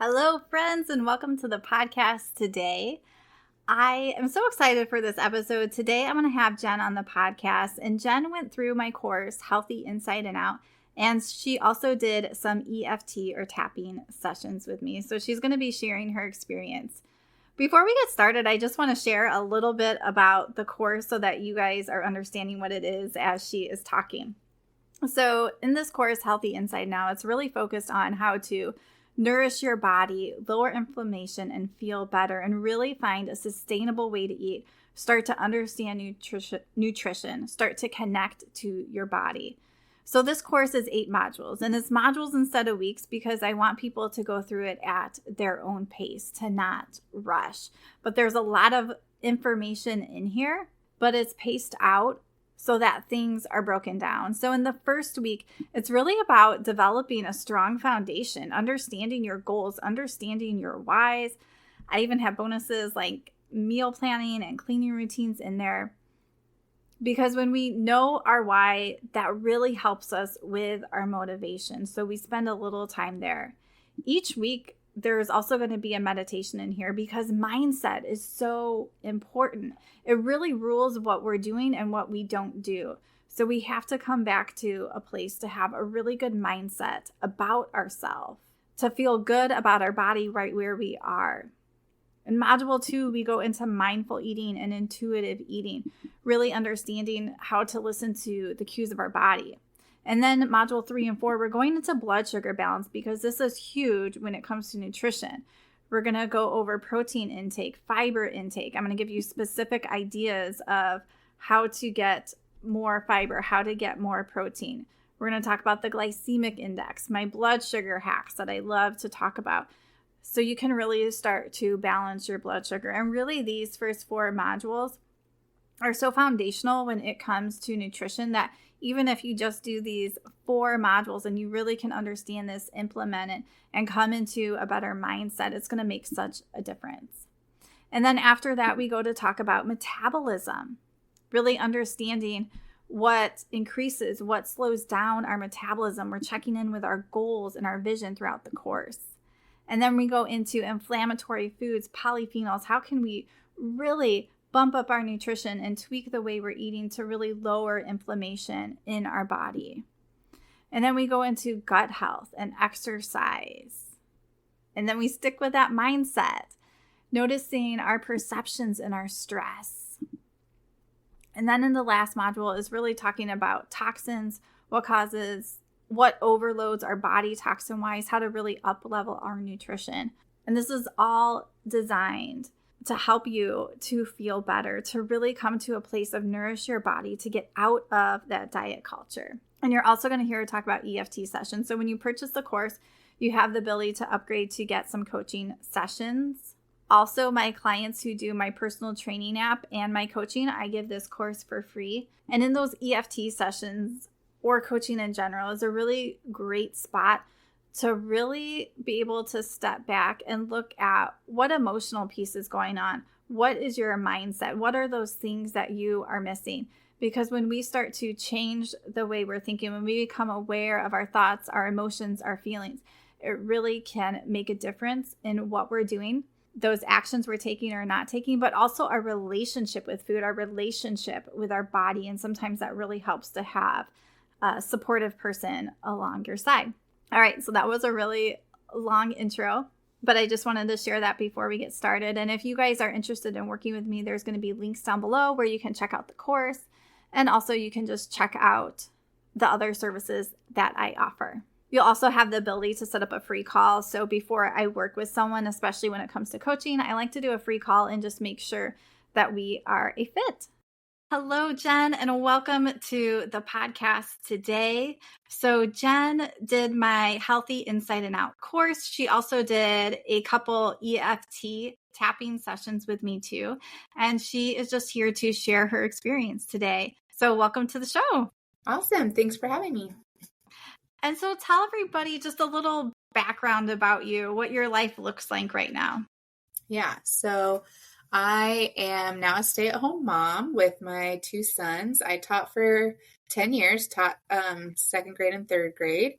Hello, friends, and welcome to the podcast today. I am so excited for this episode. Today, I'm going to have Jen on the podcast, and Jen went through my course, Healthy Inside and Out, and she also did some EFT or tapping sessions with me. So she's going to be sharing her experience. Before we get started, I just want to share a little bit about the course so that you guys are understanding what it is as she is talking. So in this course, Healthy Inside Now, it's really focused on how to nourish your body, lower inflammation, and feel better, and really find a sustainable way to eat. Start to understand nutrition, start to connect to your body. So this course is 8 modules, and it's modules instead of weeks because I want people to go through it at their own pace, to not rush. But there's a lot of information in here, but it's paced out so that things are broken down. So in the first week, it's really about developing a strong foundation, understanding your goals, understanding your whys. I even have bonuses like meal planning and cleaning routines in there. Because when we know our why, that really helps us with our motivation. So we spend a little time there. Each week, there's also going to be a meditation in here because mindset is so important. It really rules what we're doing and what we don't do. So we have to come back to a place to have a really good mindset about ourselves, to feel good about our body right where we are. In module 2, we go into mindful eating and intuitive eating, really understanding how to listen to the cues of our body. And then module 3 and 4, we're going into blood sugar balance because this is huge when it comes to nutrition. We're going to go over protein intake, fiber intake. I'm going to give you specific ideas of how to get more fiber, how to get more protein. We're going to talk about the glycemic index, my blood sugar hacks that I love to talk about. So you can really start to balance your blood sugar. And really these first 4 modules are so foundational when it comes to nutrition that even if you just do these 4 modules and you really can understand this, implement it, and come into a better mindset, it's going to make such a difference. And then after that, we go to talk about metabolism, really understanding what increases, what slows down our metabolism. We're checking in with our goals and our vision throughout the course. And then we go into inflammatory foods, polyphenols. How can we really bump up our nutrition and tweak the way we're eating to really lower inflammation in our body? And then we go into gut health and exercise. And then we stick with that mindset, noticing our perceptions and our stress. And then in the last module is really talking about toxins, what overloads our body toxin-wise, how to really up-level our nutrition. And this is all designed to help you to feel better, to really come to a place of nourish your body, to get out of that diet culture. And you're also going to hear her talk about EFT sessions. So when you purchase the course, you have the ability to upgrade to get some coaching sessions. Also, my clients who do my personal training app and my coaching, I give this course for free. And in those EFT sessions or coaching in general is a really great spot to really be able to step back and look at what emotional piece is going on. What is your mindset? What are those things that you are missing? Because when we start to change the way we're thinking, when we become aware of our thoughts, our emotions, our feelings, it really can make a difference in what we're doing, those actions we're taking or not taking, but also our relationship with food, our relationship with our body. And sometimes that really helps to have a supportive person along your side. All right, so that was a really long intro, but I just wanted to share that before we get started. And if you guys are interested in working with me, there's going to be links down below where you can check out the course. And also you can just check out the other services that I offer. You'll also have the ability to set up a free call. So before I work with someone, especially when it comes to coaching, I like to do a free call and just make sure that we are a fit. Hello, Jen, and welcome to the podcast today. So Jen did my Healthy Inside and Out course. She also did a couple EFT tapping sessions with me too. And she is just here to share her experience today. So welcome to the show. Awesome. Thanks for having me. And so tell everybody just a little background about you, what your life looks like right now. Yeah. So I am now a stay-at-home mom with my 2 sons. I taught for 10 years, taught 2nd grade and 3rd grade.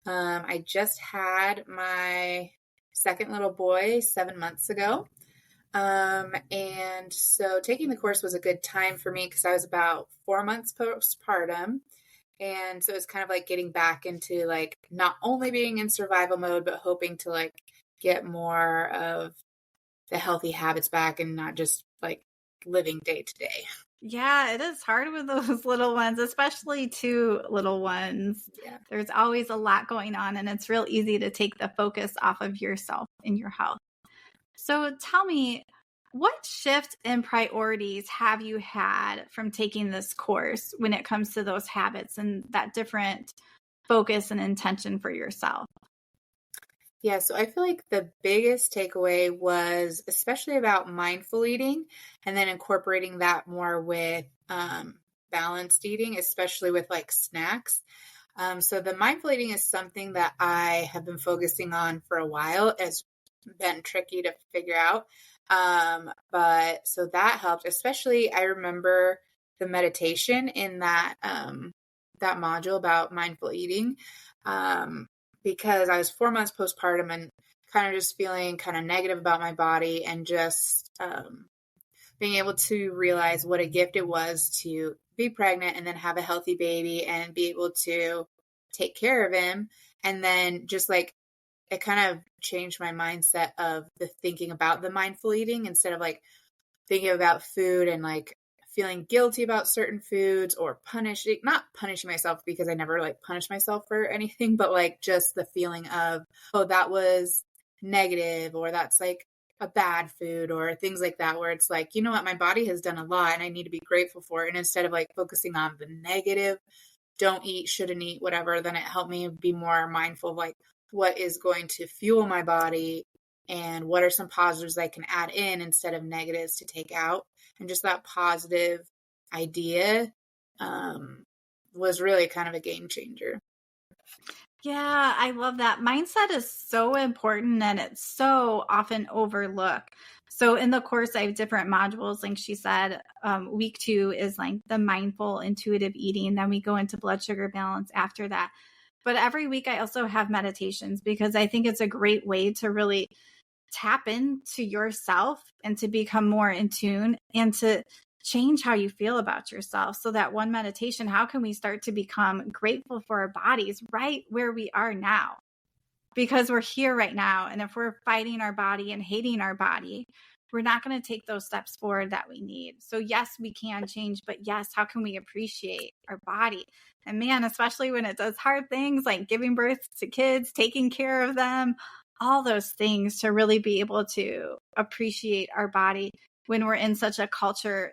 I just had my second little boy 7 months ago. And so taking the course was a good time for me because I was about 4 months postpartum. And so it's kind of like getting back into like not only being in survival mode, but hoping to like get more of the healthy habits back and not just like living day to day. Yeah, it is hard with those little ones, especially two little ones. Yeah. There's always a lot going on, and it's real easy to take the focus off of yourself and your health. So tell me, what shift in priorities have you had from taking this course when it comes to those habits and that different focus and intention for yourself? Yeah, so I feel like the biggest takeaway was especially about mindful eating and then incorporating that more with balanced eating, especially with like snacks. So the mindful eating is something that I have been focusing on for a while. It's been tricky to figure out. But so that helped, especially I remember the meditation in that module about mindful eating. Because I was 4 months postpartum and kind of just feeling kind of negative about my body and just being able to realize what a gift it was to be pregnant and then have a healthy baby and be able to take care of him. And then just like it kind of changed my mindset of the thinking about the mindful eating instead of like thinking about food and like feeling guilty about certain foods or not punishing myself because I never like punished myself for anything, but like just the feeling of, oh, that was negative or that's like a bad food or things like that, where it's like, you know what, my body has done a lot and I need to be grateful for it. And instead of like focusing on the negative, don't eat, shouldn't eat, whatever, then it helped me be more mindful of like what is going to fuel my body and what are some positives I can add in instead of negatives to take out. And just that positive idea was really kind of a game changer. Yeah, I love that. Mindset is so important and it's so often overlooked. So in the course, I have different modules. Like she said, week 2 is like the mindful, intuitive eating. Then we go into blood sugar balance after that. But every week I also have meditations because I think it's a great way to really tap into yourself and to become more in tune and to change how you feel about yourself. So that one meditation, how can we start to become grateful for our bodies right where we are now? Because we're here right now. And if we're fighting our body and hating our body, we're not going to take those steps forward that we need. So yes, we can change, but yes, how can we appreciate our body? And man, especially when it does hard things like giving birth to kids, taking care of them, all those things, to really be able to appreciate our body when we're in such a culture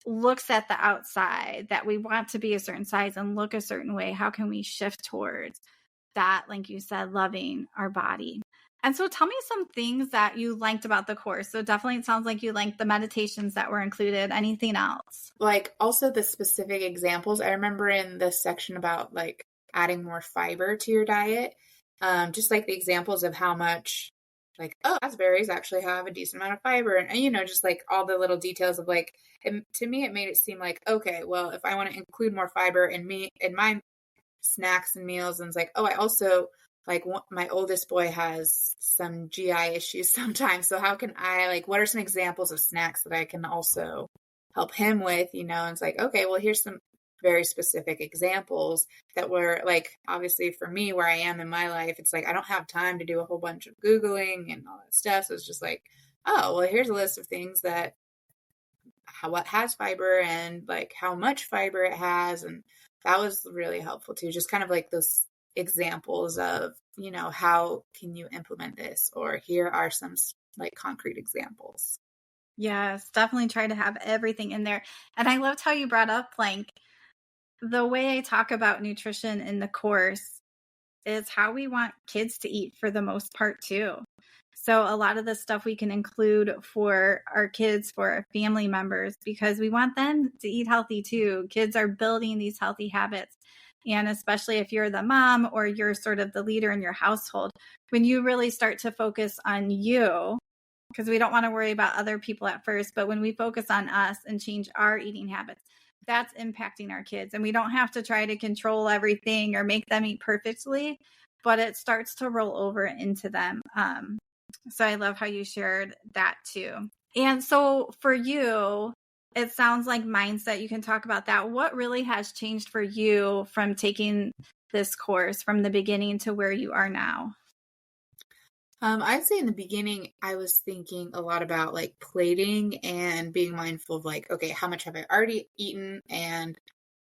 looks at the outside that we want to be a certain size and look a certain way. How can we shift towards that, like you said, loving our body? And so tell me some things that you liked about the course. So definitely it sounds like you liked the meditations that were included. Anything else? Like also the specific examples. I remember in the section about like adding more fiber to your diet, just like the examples of how much like, oh, raspberries actually have a decent amount of fiber. And, you know, just like all the little details of like, to me, it made it seem like, okay, well, if I want to include more fiber in my snacks and meals, and it's like, oh, I also like my oldest boy has some GI issues sometimes. So how can I like, what are some examples of snacks that I can also help him with, you know? And it's like, okay, well, here's some very specific examples that were like, obviously for me, where I am in my life, it's like, I don't have time to do a whole bunch of Googling and all that stuff. So it's just like, oh, well, here's a list of things that what has fiber and like how much fiber it has. And that was really helpful too. Just kind of like those examples of, you know, how can you implement this? Or here are some like concrete examples. Yes, definitely try to have everything in there. And I loved how you brought up like the way I talk about nutrition in the course is how we want kids to eat for the most part too. So a lot of the stuff we can include for our kids, for our family members, because we want them to eat healthy too. Kids are building these healthy habits. And especially if you're the mom or you're sort of the leader in your household, when you really start to focus on you, because we don't want to worry about other people at first, but when we focus on us and change our eating habits, that's impacting our kids. And we don't have to try to control everything or make them eat perfectly, but it starts to roll over into them. So I love how you shared that too. And so for you, it sounds like mindset. You can talk about that. What really has changed for you from taking this course from the beginning to where you are now? I'd say in the beginning, I was thinking a lot about like plating and being mindful of like, okay, how much have I already eaten and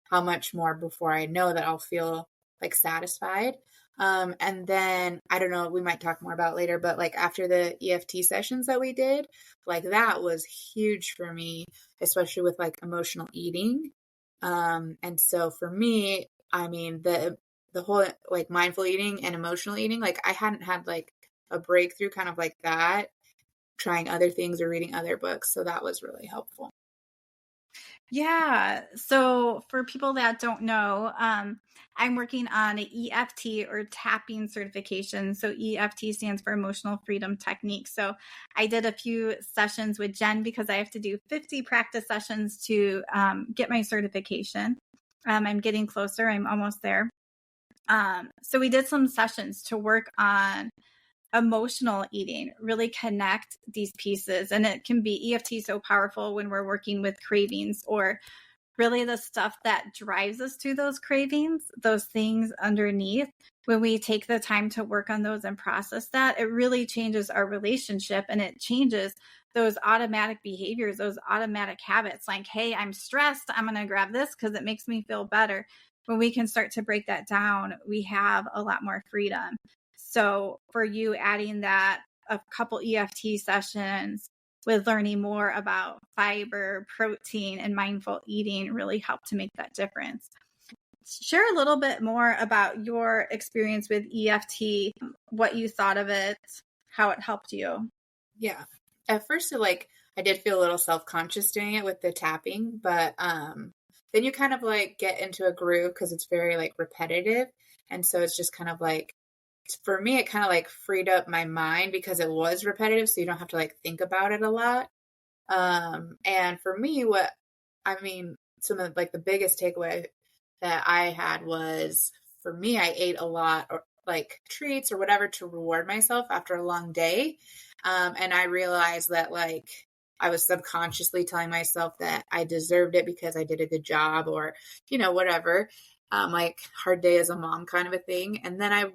how much more before I know that I'll feel like satisfied. And then I don't know, we might talk more about later, but like after the EFT sessions that we did, like that was huge for me, especially with like emotional eating. And so for me, I mean, the whole like mindful eating and emotional eating, like I hadn't had like a breakthrough kind of like that, trying other things or reading other books. So that was really helpful. Yeah. So for people that don't know, I'm working on an EFT or tapping certification. So EFT stands for Emotional Freedom Technique. So I did a few sessions with Jen because I have to do 50 practice sessions to get my certification. I'm getting closer. I'm almost there. So we did some sessions to work on emotional eating, really connect these pieces. And it can be EFT so powerful when we're working with cravings or really the stuff that drives us to those cravings, those things underneath. When we take the time to work on those and process that, it really changes our relationship and it changes those automatic behaviors, those automatic habits like, hey, I'm stressed. I'm going to grab this because it makes me feel better. When we can start to break that down, we have a lot more freedom. So for you adding that a couple EFT sessions with learning more about fiber, protein, and mindful eating really helped to make that difference. Share a little bit more about your experience with EFT, what you thought of it, how it helped you. Yeah. At first, I did feel a little self-conscious doing it with the tapping, but then you kind of like get into a groove because it's very like repetitive. And so it's just kind of like, for me, it kind of like freed up my mind because it was repetitive. So you don't have to like think about it a lot. And for me, some of like the biggest takeaway that I had was for me, I ate a lot or like treats or whatever to reward myself after a long day. And I realized that like I was subconsciously telling myself that I deserved it because I did a good job or, whatever. Like hard day as a mom kind of a thing. And then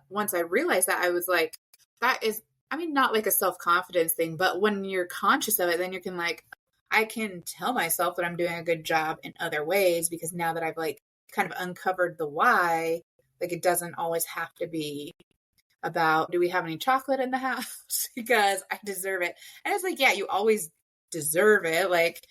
once I realized that, I was like, that is, not like a self-confidence thing, but when you're conscious of it, then you can like, I can tell myself that I'm doing a good job in other ways because now that I've like kind of uncovered the why, like it doesn't always have to be about, do we have any chocolate in the house? Because I deserve it. And it's like, yeah, you always deserve it. Like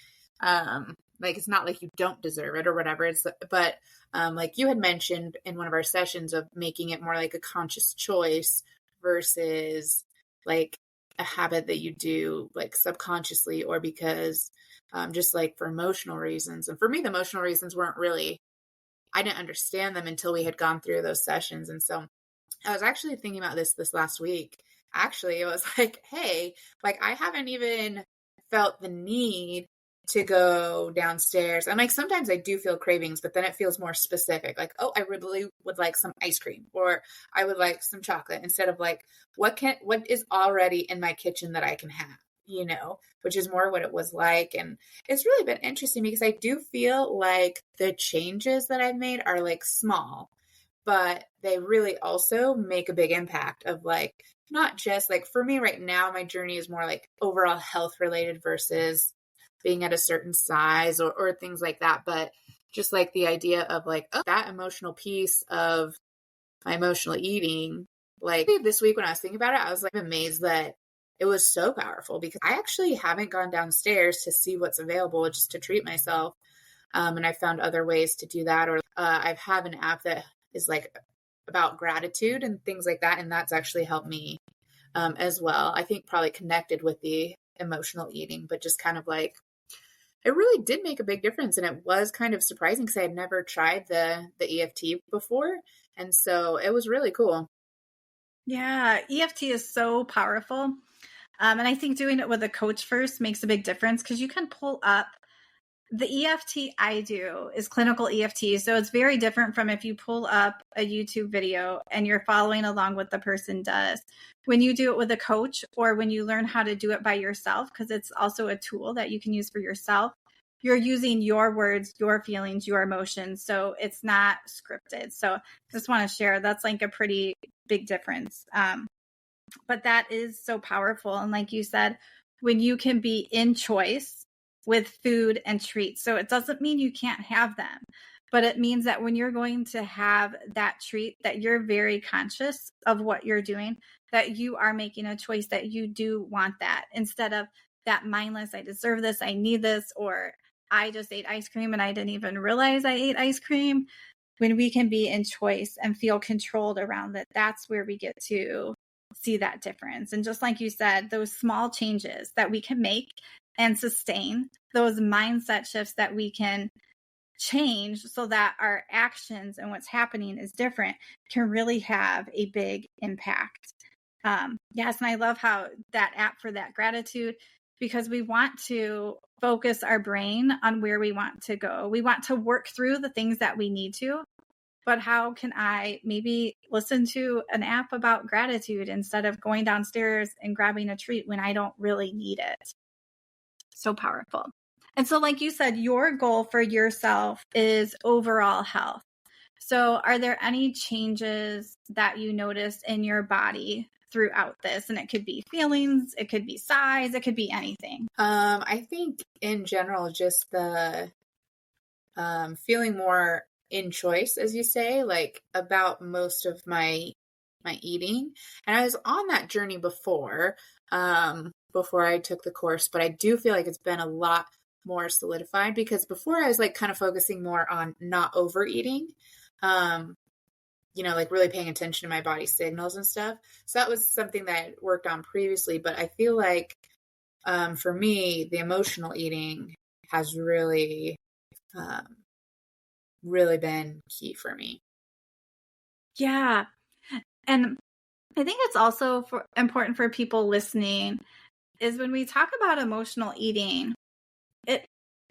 it's not like you don't deserve it or whatever. But like you had mentioned in one of our sessions of making it more like a conscious choice versus like a habit that you do like subconsciously or because just like for emotional reasons. And for me, the emotional reasons weren't really, I didn't understand them until we had gone through those sessions. And so I was actually thinking about this last week. Actually, it was like, hey, like I haven't even felt the need to go downstairs. And like sometimes I do feel cravings, but then it feels more specific. Like, oh, I really would like some ice cream or I would like some chocolate instead of like what is already in my kitchen that I can have, which is more what it was like. And it's really been interesting because I do feel like the changes that I've made are like small, but they really also make a big impact of like not just like for me right now my journey is more like overall health related versus being at a certain size or things like that, but just like the idea of like, oh, that emotional piece of my emotional eating, like this week when I was thinking about it, I was like amazed that it was so powerful because I actually haven't gone downstairs to see what's available just to treat myself. And I found other ways to do that, or I have an app that is like about gratitude and things like that. And that's actually helped me as well. I think probably connected with the emotional eating, but just kind of like, it really did make a big difference. And it was kind of surprising because I had never tried the EFT before. And so it was really cool. Yeah, EFT is so powerful. And I think doing it with a coach first makes a big difference because you can pull up The EFT I do is clinical EFT. So it's very different from if you pull up a YouTube video and you're following along what the person does. When you do it with a coach or when you learn how to do it by yourself, because it's also a tool that you can use for yourself, you're using your words, your feelings, your emotions. So it's not scripted. So just want to share that's like a pretty big difference. But that is so powerful. And like you said, when you can be in choice with food and treats. So it doesn't mean you can't have them, but it means that when you're going to have that treat, that you're very conscious of what you're doing, that you are making a choice that you do want that instead of that mindless, I deserve this, I need this, or I just ate ice cream and I didn't even realize I ate ice cream. When we can be in choice and feel controlled around it, that's where we get to see that difference. And just like you said, those small changes that we can make and sustain, those mindset shifts that we can change so that our actions and what's happening is different can really have a big impact. Yes, and I love how that app for that gratitude, because we want to focus our brain on where we want to go. We want to work through the things that we need to, but how can I maybe listen to an app about gratitude instead of going downstairs and grabbing a treat when I don't really need it? So powerful. And so, like you said, your goal for yourself is overall health. So are there any changes that you noticed in your body throughout this? And it could be feelings, it could be size, it could be anything. I think in general, just the feeling more in choice, as you say, like about most of my eating. And I was on that journey before I took the course, but I do feel like it's been a lot more solidified because before I was like kind of focusing more on not overeating, like really paying attention to my body signals and stuff. So that was something that I worked on previously, but I feel like for me, the emotional eating has really been key for me. Yeah. And I think it's also important for people listening is when we talk about emotional eating,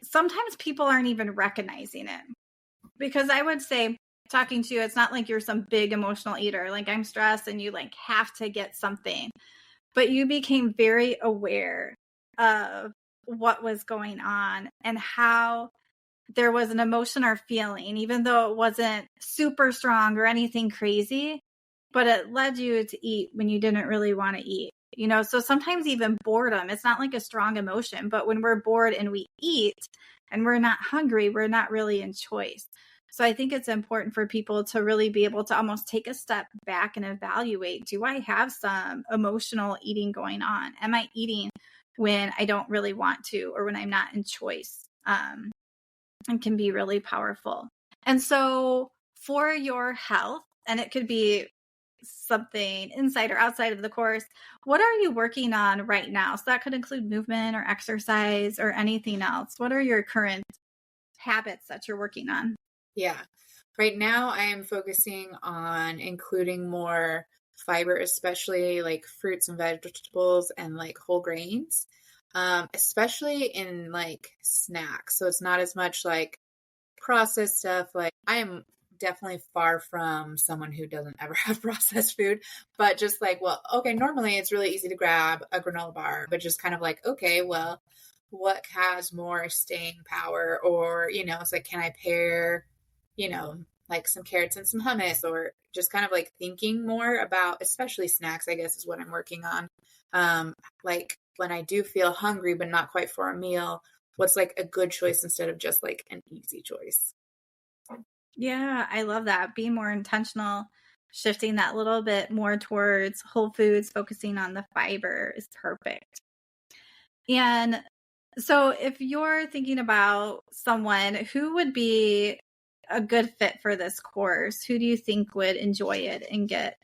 sometimes people aren't even recognizing it. Because I would say, talking to you, it's not like you're some big emotional eater. Like I'm stressed and you like have to get something. But you became very aware of what was going on and how there was an emotion or feeling, even though it wasn't super strong or anything crazy, but it led you to eat when you didn't really want to eat. So sometimes even boredom, it's not like a strong emotion, but when we're bored and we eat and we're not hungry, we're not really in choice. So I think it's important for people to really be able to almost take a step back and evaluate, do I have some emotional eating going on? Am I eating when I don't really want to or when I'm not in choice? And can be really powerful. And so for your health, and it could be something inside or outside of the course, what are you working on right now? So that could include movement or exercise or anything else. What are your current habits that you're working on? Yeah. Right now I am focusing on including more fiber, especially like fruits and vegetables and like whole grains. Especially in like snacks. So it's not as much like processed stuff. Like I am definitely far from someone who doesn't ever have processed food, but just like, well, okay, normally it's really easy to grab a granola bar, but just kind of like, okay, well, what has more staying power? Or, it's like, can I pair, like some carrots and some hummus, or just kind of like thinking more about, especially snacks, I guess is what I'm working on. Like when I do feel hungry, but not quite for a meal, what's like a good choice instead of just like an easy choice. Yeah, I love that. Being more intentional, shifting that little bit more towards whole foods, focusing on the fiber is perfect. And so if you're thinking about someone who would be a good fit for this course, who do you think would enjoy it and get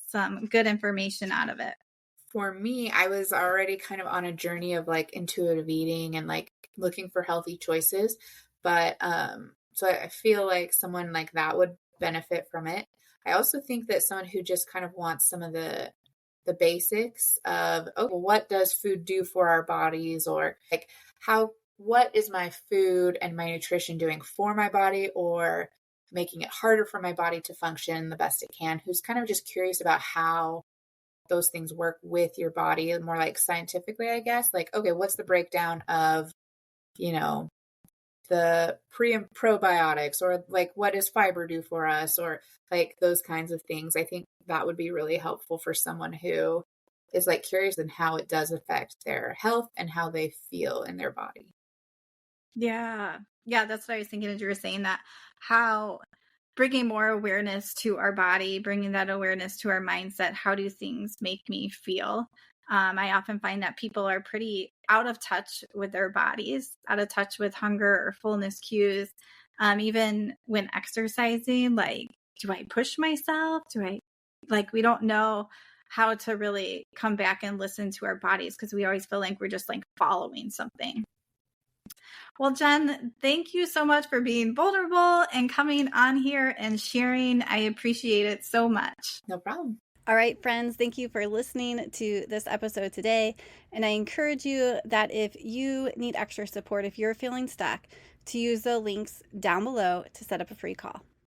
some good information out of it? For me, I was already kind of on a journey of like intuitive eating and like looking for healthy choices. But so I feel like someone like that would benefit from it. I also think that someone who just kind of wants some of the basics of, oh, what does food do for our bodies, or like how what is my food and my nutrition doing for my body or making it harder for my body to function the best it can, who's kind of just curious about how those things work with your body, more like scientifically, I guess. Like, okay, what's the breakdown of, you know, the pre and probiotics, or like what does fiber do for us, or like those kinds of things. I think that would be really helpful for someone who is like curious in how it does affect their health and how they feel in their body. Yeah. Yeah, that's what I was thinking as you were saying that, how bringing more awareness to our body, bringing that awareness to our mindset. How do things make me feel? I often find that people are pretty out of touch with their bodies, out of touch with hunger or fullness cues. Even when exercising, like, do I push myself? We don't know how to really come back and listen to our bodies because we always feel like we're just like following something. Well, Jen, thank you so much for being vulnerable and coming on here and sharing. I appreciate it so much. No problem. All right, friends, thank you for listening to this episode today. And I encourage you that if you need extra support, if you're feeling stuck, to use the links down below to set up a free call.